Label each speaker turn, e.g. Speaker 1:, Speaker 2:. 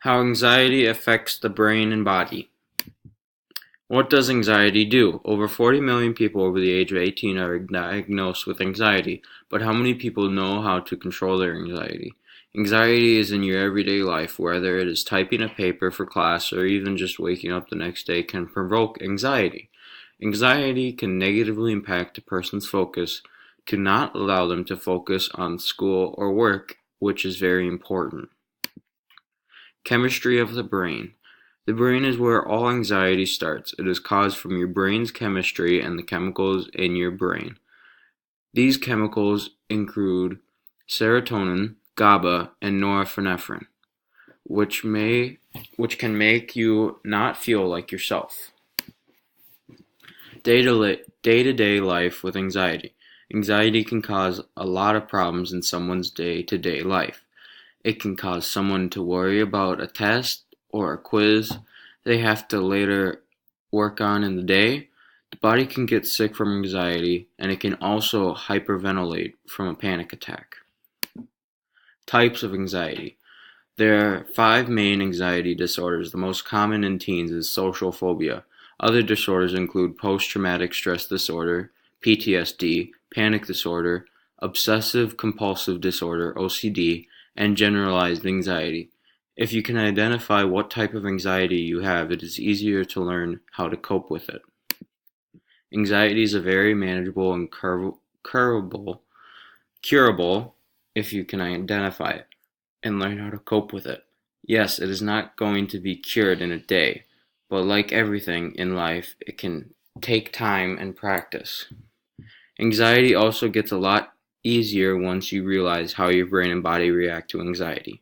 Speaker 1: How anxiety affects the brain and body. What does anxiety do? Over 40 million people over the age of 18 are diagnosed with anxiety, but how many people know how to control their anxiety? Anxiety is in your everyday life, whether it is typing a paper for class or even just waking up the next day can provoke anxiety. Anxiety can negatively impact a person's focus to not allow them to focus on school or work, which is very important. Chemistry of the brain. The brain is where all anxiety starts. It is caused from your brain's chemistry and the chemicals in your brain. These chemicals include serotonin, GABA, and norepinephrine, which can make you not feel like yourself. Day-to-day life with anxiety. Anxiety can cause a lot of problems in someone's day-to-day life. It can cause someone to worry about a test or a quiz they have to later work on in the day. The body can get sick from anxiety, and it can also hyperventilate from a panic attack. Types of anxiety. There are 5 main anxiety disorders. The most common in teens is social phobia. Other disorders include post-traumatic stress disorder, PTSD, panic disorder, obsessive compulsive disorder, OCD, and generalized anxiety. If you can identify what type of anxiety you have, it is easier to learn how to cope with it. Anxiety is a very manageable and curable if you can identify it and learn how to cope with it. Yes, it is not going to be cured in a day, but like everything in life, it can take time and practice. Anxiety also gets a lot easier once you realize how your brain and body react to anxiety.